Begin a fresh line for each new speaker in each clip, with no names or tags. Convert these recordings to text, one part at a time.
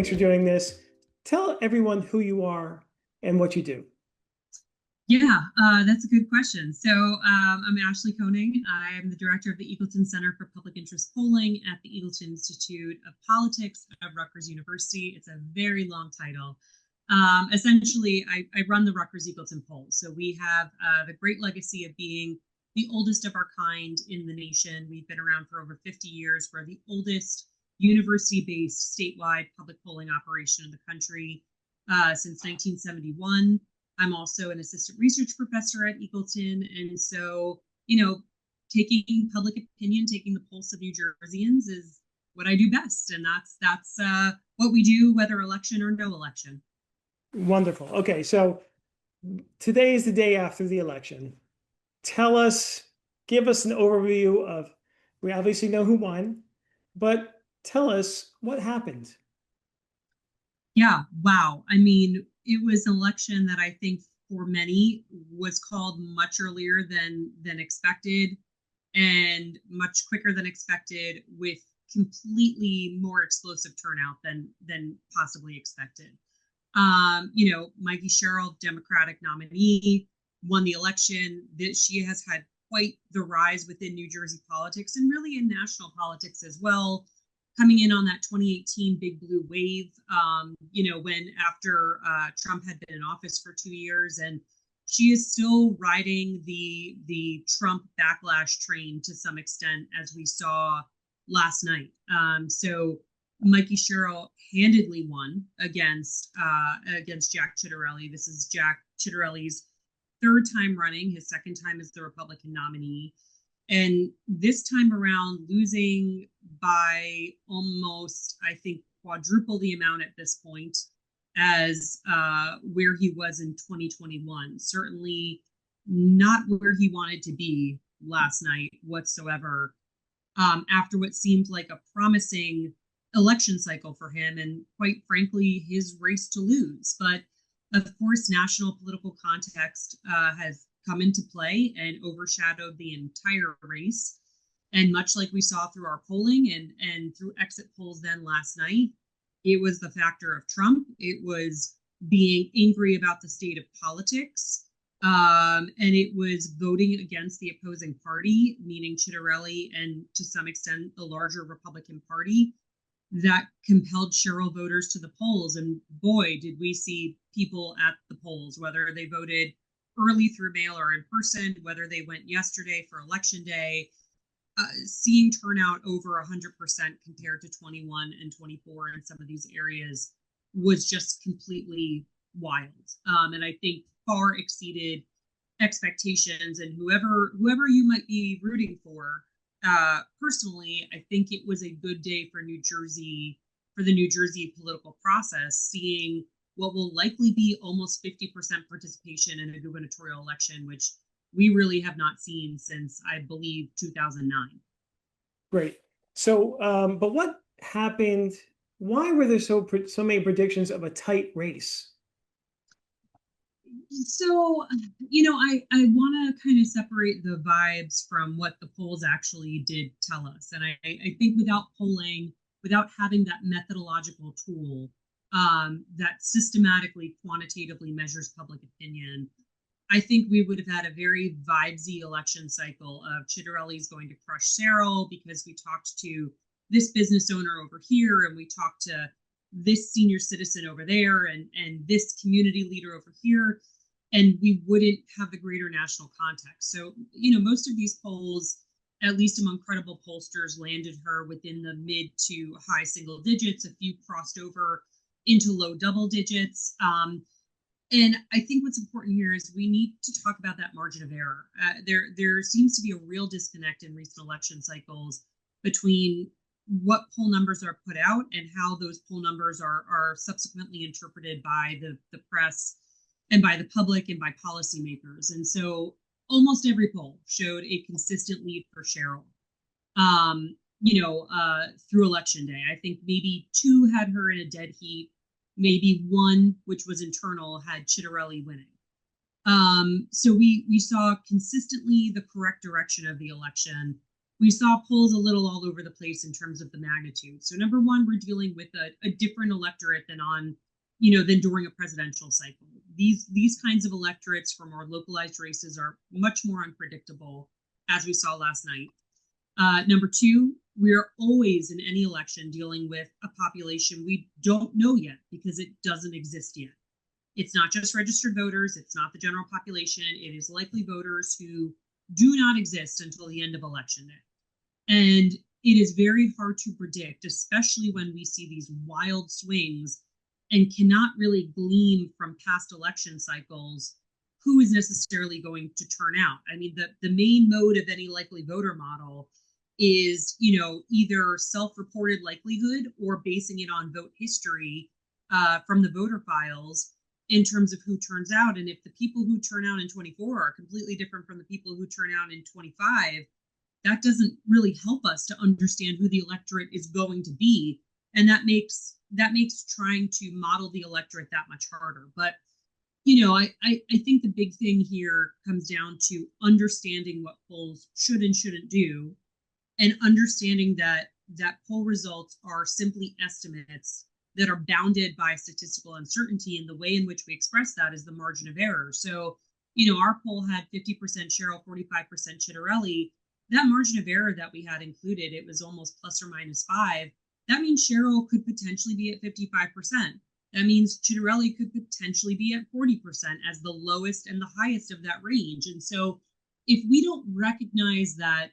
Thanks for doing this. Tell everyone who you are and what you do.
Yeah, that's a good question. So I'm Ashley Koning. I am the director of the Eagleton Center for Public Interest Polling at the Eagleton Institute of Politics at Rutgers University. It's a very long title. Essentially, I run the Rutgers Eagleton polls. So we have the great legacy of being the oldest of our kind in the nation. We've been around for over 50 years. We're the oldest university-based statewide public polling operation in the country since 1971. I'm also an assistant research professor at Eagleton. And so, taking public opinion, taking the pulse of New Jerseyans is what I do best. And that's what we do, whether election or no election.
Wonderful. Okay, so today is the day after the election. Give us an overview of, we obviously know who won, but tell us what happened.
Yeah, wow. I mean, it was an election that I think for many was called much earlier than expected and much quicker than expected, with completely more explosive turnout than possibly expected. Mikey Sherrill, Democratic nominee, won the election. She has had quite the rise within New Jersey politics and really in national politics as well, coming in on that 2018 big blue wave, when after Trump had been in office for 2 years, and she is still riding the Trump backlash train to some extent, as we saw last night. So Mikey Sherrill handedly won against Jack Ciattarelli. This is Jack Ciattarelli's third time running, his second time as the Republican nominee. And this time around, losing by almost, I think, quadruple the amount at this point as where he was in 2021. Certainly not where he wanted to be last night whatsoever, after what seemed like a promising election cycle for him and, quite frankly, his race to lose. But of course, national political context has come into play and overshadowed the entire race. And much like we saw through our polling and through exit polls then last night, it was the factor of Trump. It was being angry about the state of politics. And it was voting against the opposing party, meaning Ciattarelli and to some extent the larger Republican Party, that compelled Sherrill voters to the polls. And boy, did we see people at the polls, whether they voted early through mail or in person, whether they went yesterday for election day, seeing turnout over 100% compared to 21 and 24 in some of these areas was just completely wild. And I think far exceeded expectations. And whoever you might be rooting for, personally, I think it was a good day for New Jersey, for the New Jersey political process, seeing what will likely be almost 50% participation in a gubernatorial election, which we really have not seen since, I believe, 2009.
Great. So, but what happened? Why were there so many predictions of a tight race?
So, I want to kind of separate the vibes from what the polls actually did tell us. And I think without polling, without having that methodological tool that systematically, quantitatively measures public opinion, I think we would have had a very vibesy election cycle of Ciattarelli's going to crush Sherrill because we talked to this business owner over here and we talked to this senior citizen over there and this community leader over here, and we wouldn't have the greater national context. So, most of these polls, at least among credible pollsters, landed her within the mid to high single digits. A few crossed over into low double digits. And I think what's important here is we need to talk about that margin of error. There seems to be a real disconnect in recent election cycles between what poll numbers are put out and how those poll numbers are subsequently interpreted by the press and by the public and by policymakers. And so almost every poll showed a consistent lead for Sherrill, through election day. I think maybe two had her in a dead heat. Maybe one, which was internal, had Ciattarelli winning. So we saw consistently the correct direction of the election. we saw polls a little all over the place in terms of the magnitude. So number one, we're dealing with a different electorate than than during a presidential cycle. These kinds of electorates for more localized races are much more unpredictable, as we saw last night. Number two, we're always in any election dealing with a population we don't know yet because it doesn't exist yet. It's not just registered voters, it's not the general population, it is likely voters who do not exist until the end of election day. And it is very hard to predict, especially when we see these wild swings and cannot really glean from past election cycles who is necessarily going to turn out. I mean, the main mode of any likely voter model is, either self-reported likelihood or basing it on vote history from the voter files in terms of who turns out. And if the people who turn out in 24 are completely different from the people who turn out in 25, that doesn't really help us to understand who the electorate is going to be. And that makes trying to model the electorate that much harder. But, I think the big thing here comes down to understanding what polls should and shouldn't do, and understanding that poll results are simply estimates that are bounded by statistical uncertainty, and the way in which we express that is the margin of error. So, our poll had 50% Cheryl, 45% Chitterelli. That margin of error that we had included, it was almost plus or minus 5. That means Cheryl could potentially be at 55%. That means Chitterelli could potentially be at 40% as the lowest and the highest of that range. And so if we don't recognize that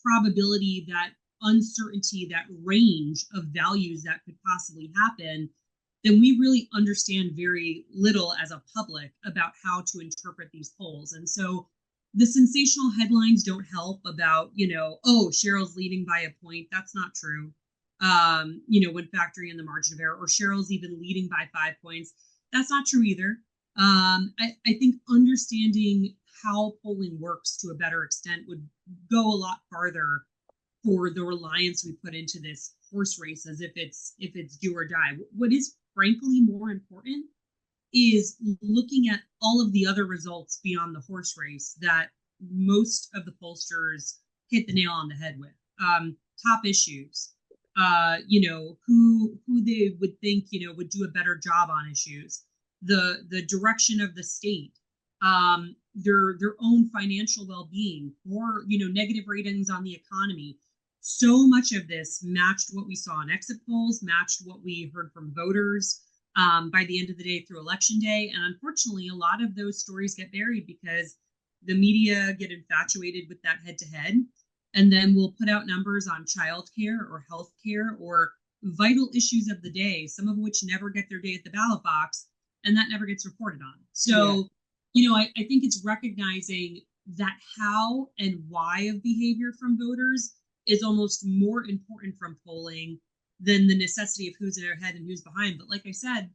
probability, that uncertainty, that range of values that could possibly happen, then we really understand very little as a public about how to interpret these polls. And so the sensational headlines don't help about, Cheryl's leading by a point. That's not true. When factoring in the margin of error, or Cheryl's even leading by 5 points. That's not true either. I think understanding how polling works to a better extent would go a lot farther for the reliance we put into this horse race as if it's do or die. What is frankly more important is looking at all of the other results beyond the horse race that most of the pollsters hit the nail on the head with. Top issues, who they would think, would do a better job on issues, the direction of the state, their own financial well-being, or, negative ratings on the economy. So much of this matched what we saw in exit polls, matched what we heard from voters by the end of the day through election day. And unfortunately, a lot of those stories get buried because the media get infatuated with that head-to-head, and then we'll put out numbers on childcare or healthcare or vital issues of the day, some of which never get their day at the ballot box, and that never gets reported on. So, I think it's recognizing that how and why of behavior from voters is almost more important from polling than the necessity of who's ahead and who's behind. But like I said,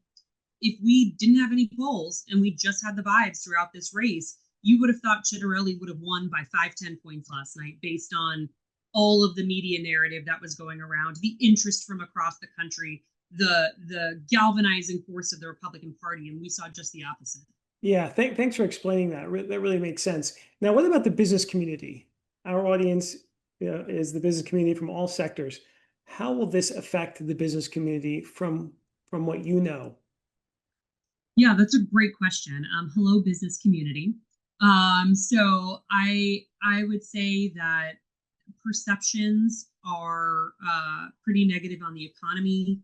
if we didn't have any polls and we just had the vibes throughout this race, you would have thought Chitterelli would have won by 5-10 points last night based on all of the media narrative that was going around, the interest from across the country, the galvanizing force of the Republican Party, and we saw just the opposite.
Yeah, thanks for explaining that. That really makes sense. Now, what about the business community? Our audience is the business community from all sectors. How will this affect the business community from what you know?
Yeah, that's a great question. Hello, business community. So I would say that perceptions are pretty negative on the economy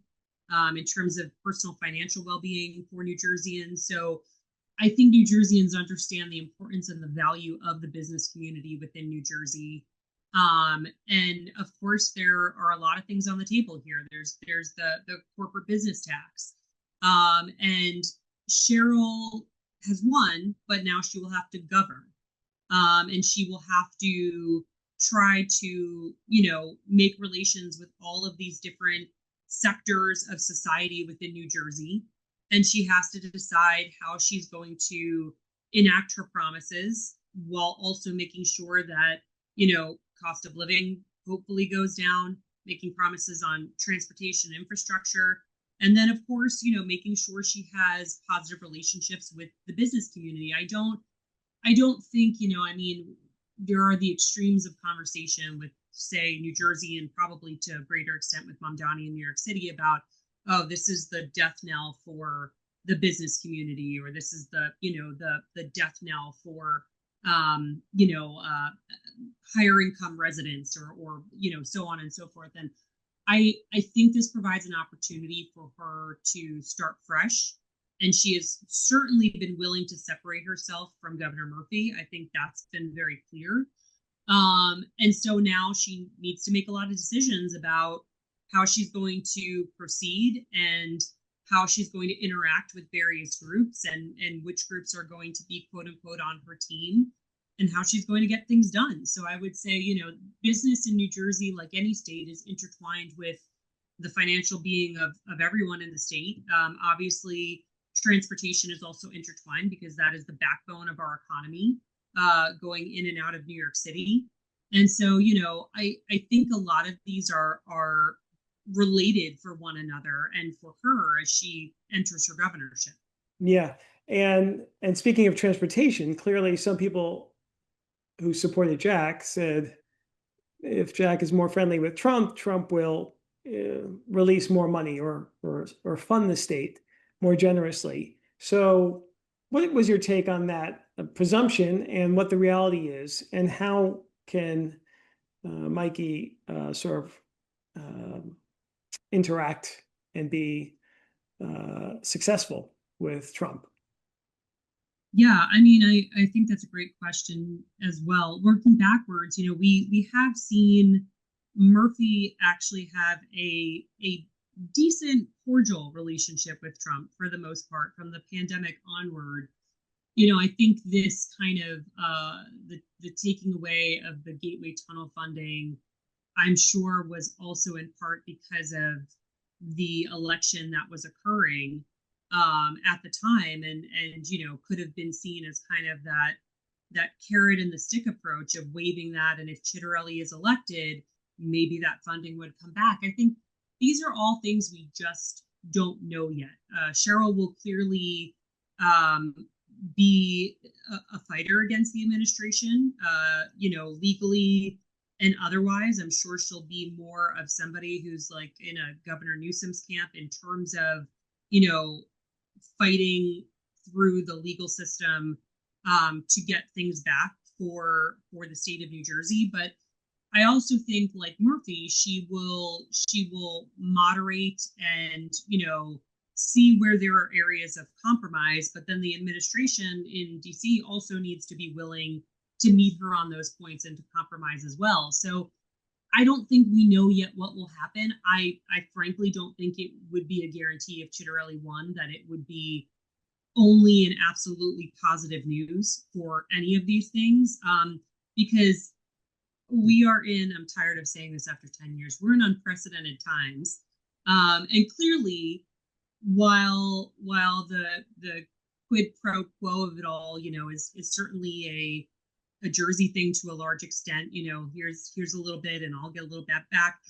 in terms of personal financial well-being for New Jerseyans. So I think New Jerseyans understand the importance and the value of the business community within New Jersey. And of course, there are a lot of things on the table here. There's the corporate business tax. And Cheryl has won, but now she will have to govern. And she will have to try to, make relations with all of these different sectors of society within New Jersey. And she has to decide how she's going to enact her promises while also making sure that, cost of living hopefully goes down, making promises on transportation infrastructure. And then, of course, making sure she has positive relationships with the business community. I don't think, there are the extremes of conversation with, say, New Jersey, and probably to a greater extent with Mamdani in New York City about, oh, this is the death knell for the business community, or this is the, the death knell for, higher income residents, or so on and so forth. And I think this provides an opportunity for her to start fresh. And she has certainly been willing to separate herself from Governor Murphy. I think that's been very clear. And so now she needs to make a lot of decisions about how she's going to proceed, and how she's going to interact with various groups, and which groups are going to be quote unquote on her team, and how she's going to get things done. So I would say, business in New Jersey, like any state, is intertwined with the financial being of everyone in the state. Obviously, transportation is also intertwined, because that is the backbone of our economy, going in and out of New York City. And so, I think a lot of these are related for one another and for her as she enters her governorship.
Yeah. And speaking of transportation, clearly some people who supported Jack said if Jack is more friendly with Trump, Trump will release more money or fund the state more generously. So what was your take on that presumption, and what the reality is, and how can Mikey sort of interact and be successful with Trump?
Yeah, I mean, I think that's a great question as well. Working backwards, we have seen Murphy actually have a decent, cordial relationship with Trump for the most part from the pandemic onward. I think this kind of the taking away of the Gateway Tunnel funding, I'm sure, was also in part because of the election that was occurring at the time, and could have been seen as kind of that carrot and the stick approach of waving that, and if Chitterelli is elected, maybe that funding would come back. I think these are all things we just don't know yet. Cheryl will clearly be a fighter against the administration, legally and otherwise. I'm sure she'll be more of somebody who's like in a Governor Newsom's camp in terms of, fighting through the legal system to get things back for the state of New Jersey. But I also think, like Murphy, she will moderate and see where there are areas of compromise. But then the administration in DC also needs to be willing to meet her on those points and to compromise as well. So I don't think we know yet what will happen. I frankly don't think it would be a guarantee if Chitterelli won that it would be only an absolutely positive news for any of these things, because we are in, I'm tired of saying this after 10 years, we're in unprecedented times. And clearly, while the quid pro quo of it all, is certainly a Jersey thing to a large extent, here's a little bit and I'll get a little bit back.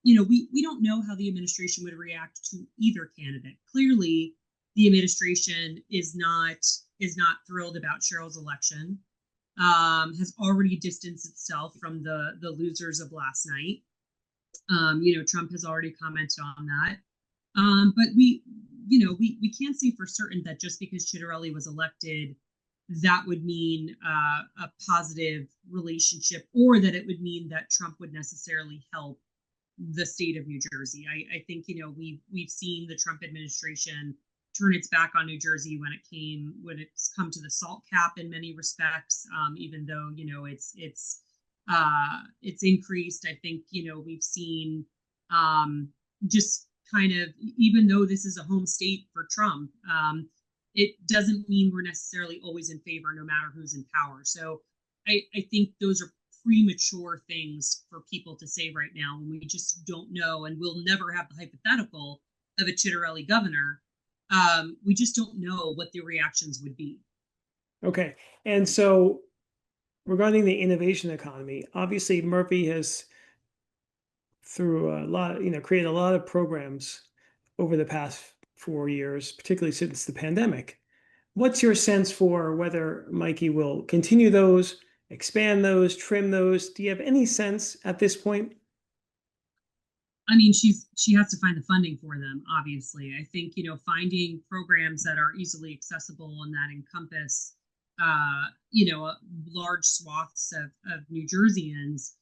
We don't know how the administration would react to either candidate. Clearly, the administration is not thrilled about Cheryl's election, has already distanced itself from the losers of last night. Trump has already commented on that. But we can't say for certain that just because Chitterelli was elected, that would mean a positive relationship, or that it would mean that Trump would necessarily help the state of New Jersey. I think, we've seen the Trump administration turn its back on New Jersey when it's come to the SALT cap in many respects, even though, it's increased. I think, we've seen just kind of, even though this is a home state for Trump, it doesn't mean we're necessarily always in favor, no matter who's in power. So I think those are premature things for people to say right now, when we just don't know, and we'll never have the hypothetical of a Chitterelli governor. We just don't know what the reactions would be. Okay.
And so regarding the innovation economy, obviously Murphy has, through a lot, created a lot of programs over the past 4 years, particularly since the pandemic. What's your sense for whether Mikey will continue those, expand those, trim those? Do you have any sense at this point?
I mean, she has to find the funding for them, obviously. I think, finding programs that are easily accessible and that encompass, large swaths of New Jerseyans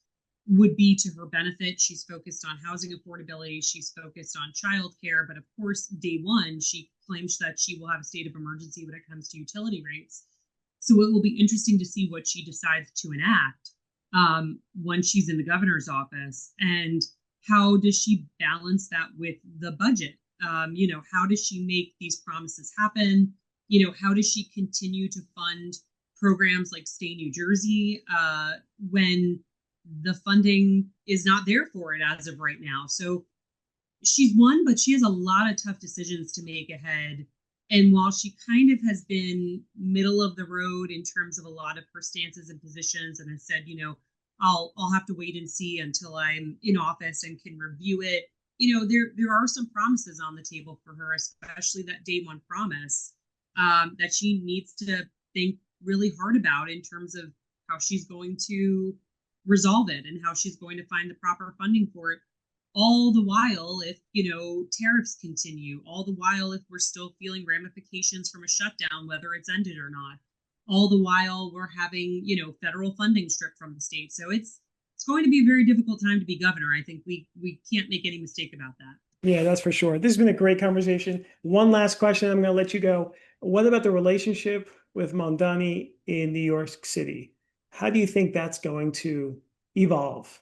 would be to her benefit. She's focused on housing affordability. She's focused on childcare. But of course, day one, she claims that she will have a state of emergency when it comes to utility rates. So it will be interesting to see what she decides to enact when she's in the governor's office. And how does she balance that with the budget? How does she make these promises happen? How does she continue to fund programs like Stay New Jersey when the funding is not there for it as of right now? So she's won, but she has a lot of tough decisions to make ahead. And while she kind of has been middle of the road in terms of a lot of her stances and positions, and has said, I'll have to wait and see until I'm in office and can review it. There are some promises on the table for her, especially that day one promise that she needs to think really hard about in terms of how she's going to resolve it and how she's going to find the proper funding for it. All the while, if tariffs continue, all the while if we're still feeling ramifications from a shutdown, whether it's ended or not, all the while we're having federal funding stripped from the state. So it's going to be a very difficult time to be governor. I think we can't make any mistake about that.
Yeah, that's for sure. This has been a great conversation. One last question, I'm going to let you go. What about the relationship with Mamdani in New York City? How do you think that's going to evolve?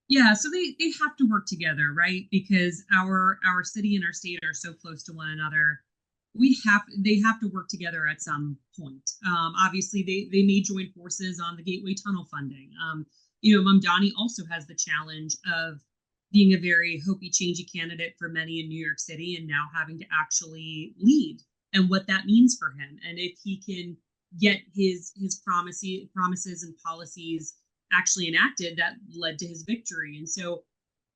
Yeah, so they have to work together, right? Because our city and our state are so close to one another. They have to work together at some point. Obviously, they may join forces on the Gateway Tunnel funding. Mamdani also has the challenge of being a very hopey, changey candidate for many in New York City, and now having to actually lead, and what that means for him, and if he can get his promises and policies actually enacted that led to his victory. And so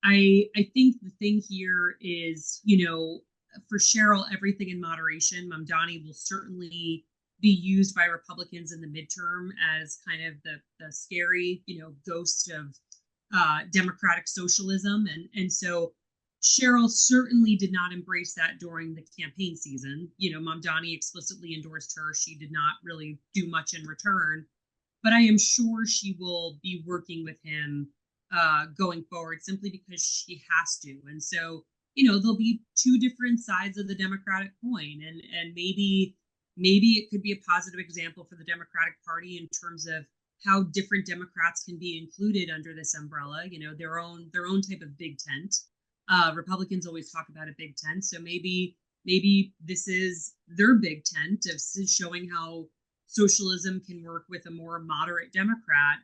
I think the thing here is, for Cheryl, everything in moderation. Mamdani will certainly be used by Republicans in the midterm as kind of the scary, ghost of democratic socialism. And so Cheryl certainly did not embrace that during the campaign season. Mamdani explicitly endorsed her. She did not really do much in return. But I am sure she will be working with him going forward simply because she has to. And so, there'll be two different sides of the Democratic coin. And maybe it could be a positive example for the Democratic Party in terms of how different Democrats can be included under this umbrella, their own type of big tent. Republicans always talk about a big tent. So maybe this is their big tent of showing how socialism can work with a more moderate Democrat.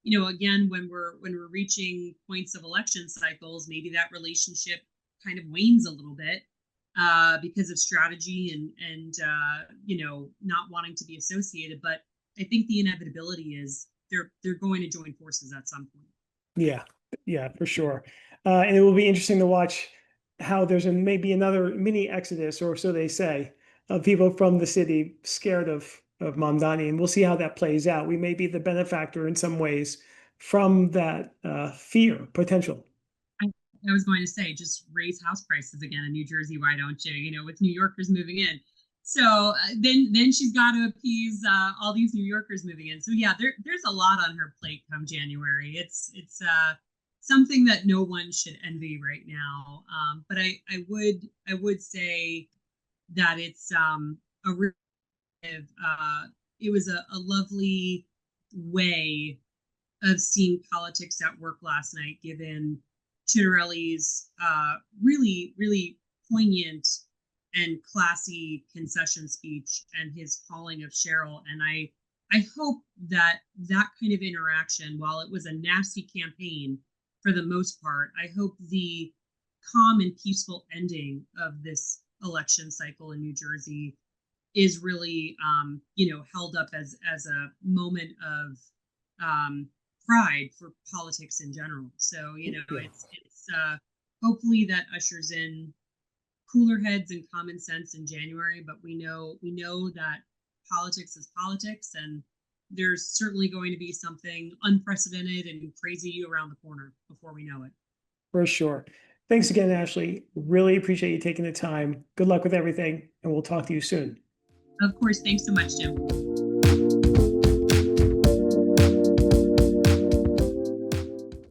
Again, when we're reaching points of election cycles, maybe that relationship kind of wanes a little bit because of strategy and not wanting to be associated. But I think the inevitability is they're going to join forces at some point.
Yeah, for sure. And it will be interesting to watch how there's maybe another mini exodus, or so they say, of people from the city scared of Mamdani, and we'll see how that plays out. We may be the benefactor in some ways from that fear potential.
I was going to say, just raise house prices again in New Jersey. Why don't you? With New Yorkers moving in. So then she's got to appease all these New Yorkers moving in. So yeah, there's a lot on her plate come January. It's something that no one should envy right now. But I would say that it's a real it was a lovely way of seeing politics at work last night, given Chitterelli's really, really poignant and classy concession speech and his calling of Cheryl. And I hope that kind of interaction, while it was a nasty campaign for the most part, I hope the calm and peaceful ending of this election cycle in New Jersey is really, held up as a moment of pride for politics in general. So, it's hopefully that ushers in cooler heads and common sense in January. But we know that politics is politics, and there's certainly going to be something unprecedented and crazy around the corner before we know it.
For sure. Thanks again, Ashley. Really appreciate you taking the time. Good luck with everything, and we'll talk to you soon.
Of course, thanks so much, Jim.